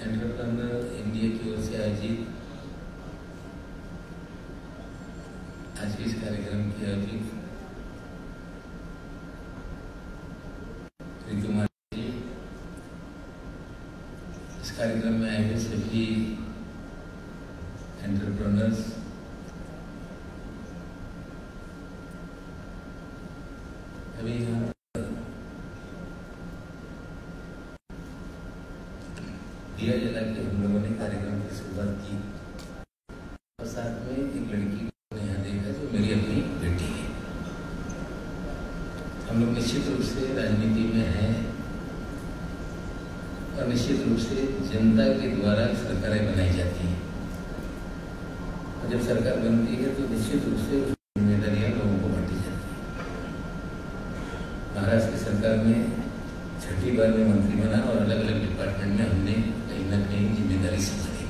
Entrepreneur India की ओर से आयोजित आज के इस कार्यक्रम की आयोजित रितुमा जी, इस कार्यक्रम में आए हुए सभी एंटरप्रेन्योर्स, अभी यहाँ दिया जला के हम लोगों ने कार्यक्रम की शुरुआत की और साथ में एक लड़की को यहाँ देखा जो मेरी अपनी बेटी है। हम लोग निश्चित रूप से राजनीति में हैं और निश्चित रूप से जनता के द्वारा सरकारें बनाई जाती हैं और जब सरकार बनती है तो निश्चित रूप से जिम्मेदारियां लोगों को बांटी जाती हैं। महाराष्ट्र की सरकार में छठी बार में मंत्री बना और अलग अलग डिपार्टमेंट में हमने कहीं ना कहीं जिम्मेदारी संभाली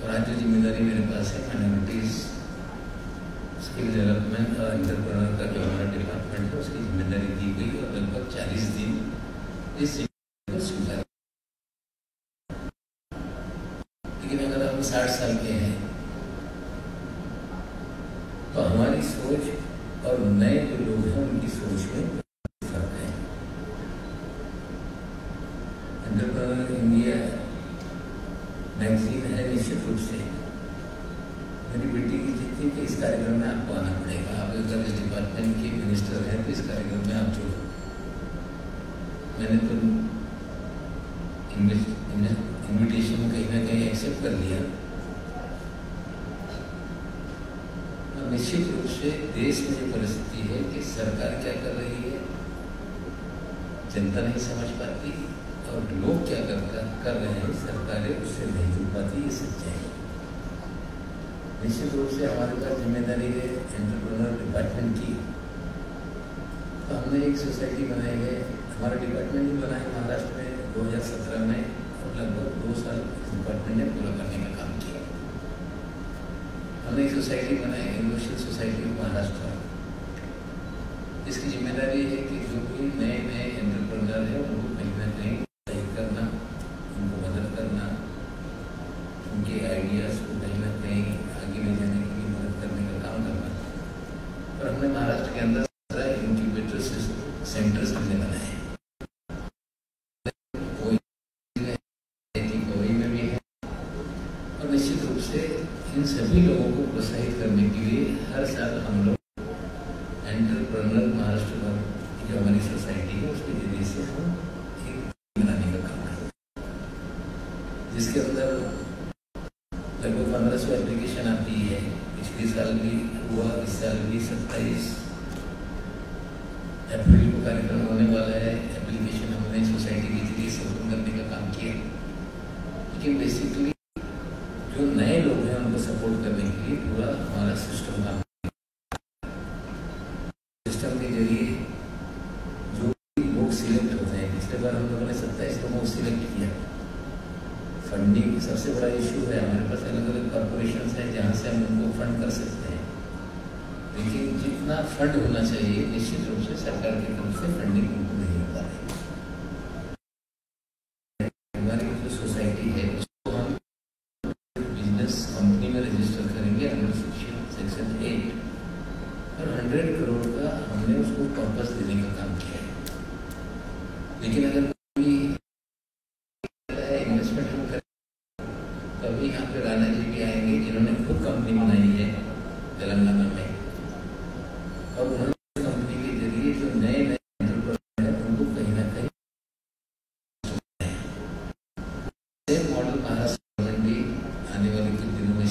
और आज जो जिम्मेदारी मेरे पास है माइनॉरिटीज स्किल डेवलपमेंट और एंटरप्रेन्योर का जो हमारा डिपार्टमेंट है उसकी जिम्मेदारी दी गई और लगभग 40 दिन इस जिम्मेदारी को स्वीकार। लेकिन अगर हम 60 साल के हैं तो हमारी सोच और नए जो लोग हैं उनकी सोच में एंटरप्रेन्योर इंडिया मैगजीन है। निश्चित रूप से मेरी बेटी की जिद थी कि इस कार्यक्रम में आपको आना पड़ेगा, आप अगर इस डिपार्टमेंट के मिनिस्टर हैं तो इस कार्यक्रम में आप जुड़ो। मैंने तो इन्विटेशन कहीं ना कहीं एक्सेप्ट कर लिया और निश्चित रूप से देश में जो परिस्थिति है कि सरकार क्या कर रही है जनता नहीं समझ पाती और लोग क्या कर रहे हैं सरकारें उससे नहीं जुड़ पाती, ये सच्चाई है। निश्चित रूप से हमारे पास जिम्मेदारी है एंटरप्रेन्योर डिपार्टमेंट की, तो हमने एक सोसाइटी बनाई है। हमारा डिपार्टमेंट भी बना है महाराष्ट्र में 2017 में और लगभग 2 साल इस डिपार्टमेंट ने पूरा करने का काम किया। हमने एक सोसाइटी बनाई है इंडस्ट्रियल सोसाइटी ऑफ महाराष्ट्र, इसकी जिम्मेदारी है कि जो भी नए नए एंटरप्रेन्योर है उनको कहीं ना कहीं करना, उनको मदद करना, उनके आइडियाज़ को कहीं ना कहीं आगे ले जाने के लिए मदद करने का काम करना। और हमने महाराष्ट्र के अंदर 17 इंक्यूबेटर सेंटर्स हमने बनाए हैं, कोई में भी है और निश्चित रूप से इन सभी लोगों को प्रोत्साहित करने के लिए हर साल हम लोग एंटरप्रेन्योर महाराष्ट्र भर जो हमारी सोसाइटी है उसके जरिए से हम जिसके अंदर लगभग 1500 एप्लीकेशन आती है। पिछले साल भी हुआ, इस साल भी 27 अप्रैल को कार्यक्रम होने वाला है। एप्लीकेशन हमने सोसाइटी के जरिए से ओपन करने का काम किया। लेकिन बेसिकली जो नए लोग हैं उनको सपोर्ट करने के लिए पूरा हमारा सिस्टम काम सिस्टम के जरिए जो लोग सिलेक्ट होते हैं। पिछले बार हम लोगों ने 27 लोगों को सिलेक्ट किया। फंडिंग सबसे बड़ा इशू है। हमारे पास अलग अलग कॉर्पोरेशन हैं जहाँ से हम उनको फंड कर सकते हैं, लेकिन जितना फंड होना चाहिए निश्चित रूप से सरकार की तरफ से फंडिंग उनको नहीं हो पा रही। हमारी जो सोसाइटी है उसको हम बिजनेस कंपनी में रजिस्टर करेंगे अंडर सेक्शन 8 और 100 करोड़ का हमने उसको पर्पस देने का काम किया है। लेकिन अगर यहाँ पे राणा जी भी आएंगे जिन्होंने खुद कंपनी बनाई है तेलंगाना में और उन्होंने कंपनी के जरिए जो नए नए एंटरप्रेन्योर हैं उनको कहीं ना कहीं सेम मॉडल महाराष्ट्र गवर्नमेंट भी आने वाले कुछ दिनों में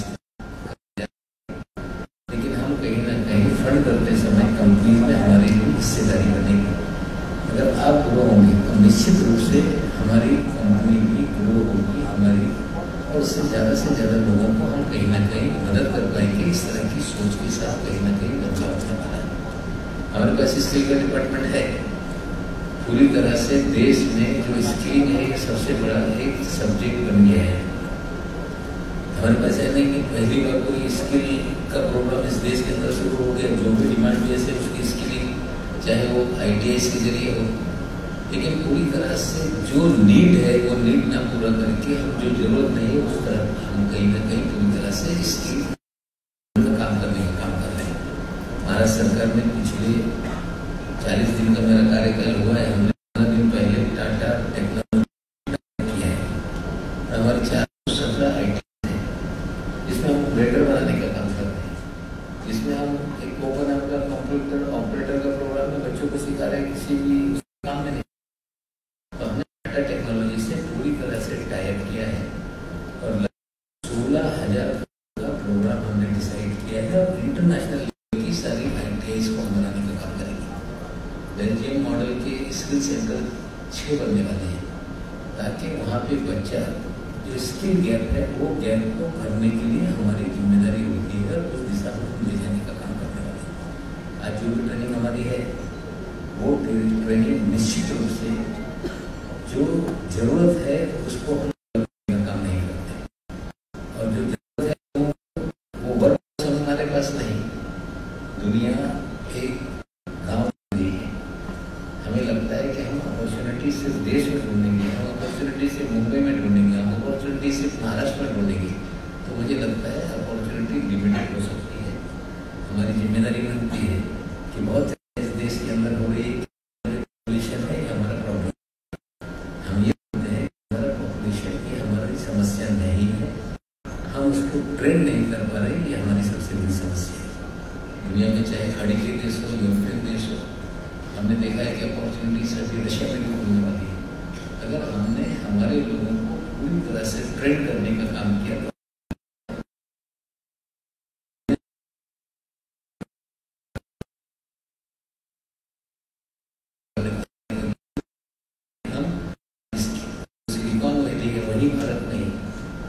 लेकिन हम कहीं ना कहीं फंड करते समय कंपनी में हमारी भी हिस्सेदारी बनेगी। अगर आप ग्रो होंगे तो निश्चित रूप से हमारी कंपनी भी ग्रो होगी हमारी, और उससे ज़्यादा लोगों को हम कहीं ना कहीं मदद कर पाएंगे। इस तरह की सोच के साथ कहीं ना कहीं बदलाव होने वाला है। हमारे पास स्किल का डिपार्टमेंट है। पूरी तरह से देश में जो स्किल है सबसे बड़ा एक सब्जेक्ट बन गया है। हमारे पास है नहीं कि पहली बार कोई स्किल का प्रोग्राम इस देश के अंदर शुरू हो गया। जो भी डिमांड जैसे उसकी स्किलिंग, चाहे वो ITI के जरिए हो लेकिन पूरी तरह से जो नीड है वो नीड ना पूरा करके हम जो जरूरत नहीं है उस तरफ हम कहीं ना कहीं पूरी तरह से इसकी काम करने का काम कर रहे हैं। महाराष्ट्र सरकार ने पिछले 40 दिन का मेरा कार्यकाल हुआ है, हमने 15 दिन पहले टाटा टेक्नोलॉजी किया है। हमारे 417 IT है जिसमें हम ऑपरेटर बनाने का काम कर रहे हैं, जिसमें हम एक ओपन कंप्यूटर ऑपरेटर का प्रोग्राम में बच्चों को सिखा रहे हैं, किसी भी काम में नहीं। तो हमने टाटा टेक्नोलॉजी से पूरी तरह से टाई अप किया है और 16,000 का प्रोग्राम हमने डिसाइड किया है और इंटरनेशनल लेवल की सारी ITIs को हम बनाने का काम करेंगे। बेल्जियम मॉडल के स्किल सेंटर 6 बनने वाले हैं ताकि वहाँ पे बच्चा जो स्किल गैप है वो गैप को भरने के लिए हमारी जिम्मेदारी होती है और उस दिशा में हम ले जाने का काम करने वाले हैं। आज जो भी ट्रेनिंग हमारी है वो ट्रेनिंग निश्चित रूप से जो जरूरत है उसको हम काम नहीं करते और जो जरूरत है वो वर्क हमारे पास नहीं। दुनिया एक गाँव है, हमें लगता है कि हम अपॉर्चुनिटी सिर्फ देश में ढूंढेंगे, हम अपॉर्चुनिटी सिर्फ मुंबई में ढूंढेंगे, हम अपॉर्चुनिटी सिर्फ महाराष्ट्र में ढूंढेंगे। तो मुझे लगता है अपॉर्चुनिटी लिमिटेड हो सकती है। हमारी जिम्मेदारी बनती है कि बहुत इस देश के अंदर हो रही पॉपुलेशन है हमारा प्रॉब्लम, हम ये बोलते हैं हमारा पॉपुलेशन की हमारी समस्या नहीं है, हम उसको ट्रेन नहीं कर पा रहे, ये हमारी सबसे बड़ी समस्या है। दुनिया में चाहे खाड़ी के देश हो, यूरोपियन देश हो, हमने देखा है कि अपॉर्चुनिटी सभी रशिया में भी होने वाली है। अगर हमने हमारे लोगों को पूरी तरह से ट्रेन करने का काम किया तो सिलिकॉन वैली है, वही भारत नहीं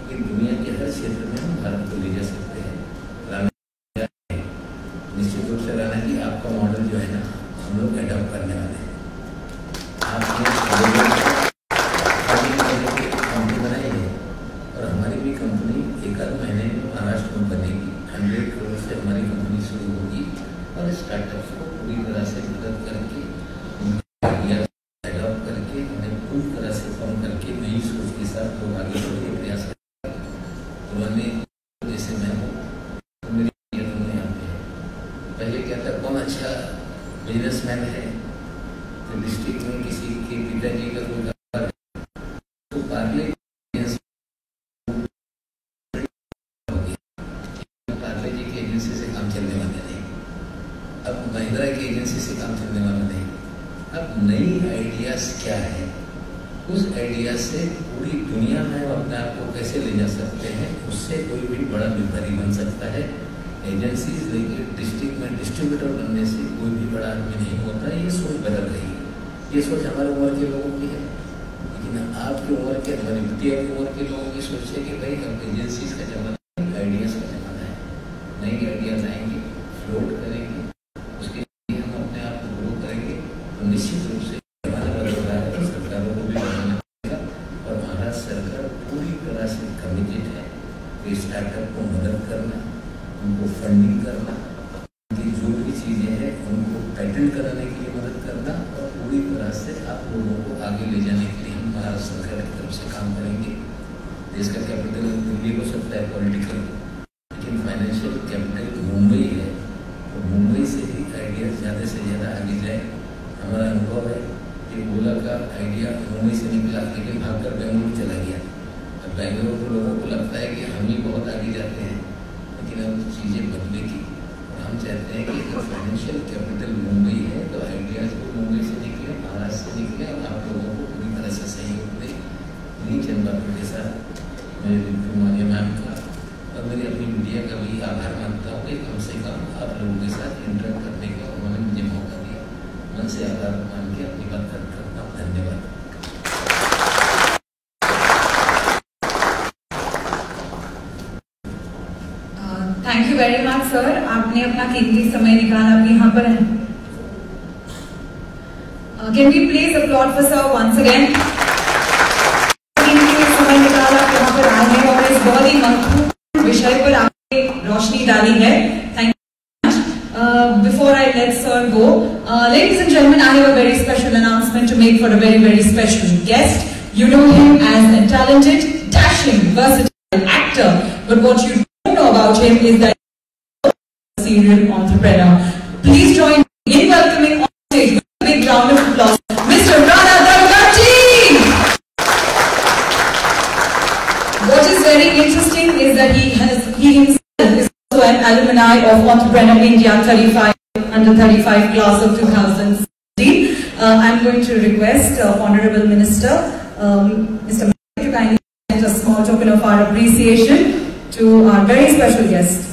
लेकिन दुनिया के हर क्षेत्र में हम भारत को ले जा सकते हैं। निश्चित रूप से राणा जी आपका मॉडल जो है ना हम लोग एडॉप्ट करने वाले हैं। आपने कंपनी बनाई है और हमारी भी कंपनी एक आध महीने में महाराष्ट्र में बनेगी। 100 करोड़ से हमारी कंपनी शुरू होगी और स्टार्टअप्स को पूरी तरह से मदद करके एडॉप्ट करके उन्हें पूरी तरह से कम करके नई सोच के साथ लोग आगे बढ़ने का प्रयास करें। पुराने जैसे मैं हूँ तो मेरी पहले क्या था, कौन अच्छा बिजनेसमैन है तो डिस्ट्रिक्ट में किसी के पिताजी का कोई व्यापार है तो पार्ले जी की एजेंसी से काम चलने वाला नहीं, अब महिंद्रा की एजेंसी से काम चलने वाला नहीं। अब नई आइडियाज क्या है, उस आइडिया से पूरी दुनिया में अपने आप को कैसे ले जा सकते हैं, उससे कोई भी बड़ा व्यापारी बन सकता है। एजेंसीज लेके डिस्ट्रिक्ट में डिस्ट्रीब्यूटर बनने से कोई भी बड़ा आदमी नहीं होता। ये सोच बदल रही है, ये सोच हमारे उम्र के लोगों की है, लेकिन आपकी उम्र के हमारी बिटिया की उम्र के लोगों की सोच है कि भाई अब एजेंसीज का जमाना नहीं, आइडियाज का जमाना है। नई आइडियाज आएंगे, फ्लोट करेंगे, उसके लिए हम अपने आप को ग्रो करेंगे तो निश्चित रूप से जमाना बदल रहा है तो सरकारों को भी बदलना पड़ेगा। और महाराष्ट्र सरकार पूरी तरह से कमिटेड है कि स्टार्टअप को मदद करना, उनको फंडिंग करना, उनकी जो भी चीज़ें हैं उनको पैटेंट कराने के लिए मदद करना और पूरी तरह से आप लोगों को आगे ले जाने के लिए हम महाराष्ट्र सरकार की तरफ से काम करेंगे। देश का कैपिटल दिल्ली हो सकता है पॉलिटिकल, लेकिन फाइनेंशियल कैपिटल मुंबई है तो मुंबई से ही आइडिया ज़्यादा से ज़्यादा आगे जाए। हमारा अनुभव है कि ओला का आइडिया मुंबई से निकला लेकिन भागकर बेंगलुरु चला गया। अब बेंगलुरु के लोगों को लगता है कि हम ही बहुत आगे जाते हैं, लेकिन अब चीज़ें बदलेगी और हम चाहते हैं कि अगर फाइनेंशियल कैपिटल मुंबई है तो आइडियाज को मुंबई से निकले, महाराष्ट्र से निकले और आप लोगों को पूरी तरह से सहयोग दें। इन्हीं चंद बातों के साथ मैं रिंकू मैम का और मेरी अपनी मीडिया का भी आभार मानता हूँ कि कम से कम आप लोगों के साथ इंटरेक्ट करने का उन्होंने मुझे मौका दिया। मन से आभार मान के अपनी बात करता हूँ। धन्यवाद। Thank you very much sir, आपने अपना कीमती समय निकाला अभी यहाँ पर है। Can we please upload for sir once again. कीमती समय निकाला यहाँ पर आए हैं और इस बहुत ही महत्वपूर्ण विषय पर आपने रोशनी डाली है। Thank you much. Before I let sir go, Ladies and gentlemen, I have a very special announcement to make for a very, very special guest. You know him as a talented, dashing, versatile actor, but what you don't know about him is that he's a serial entrepreneur. Please join me in welcoming on stage with a big round of applause, Mr. Rana Dargati. What is very interesting is that he himself is also an alumni of Entrepreneur India under 35 class of 2016. I'm going to request Honorable Minister, Mr. to kindly send a small token of our appreciation to our very special guest.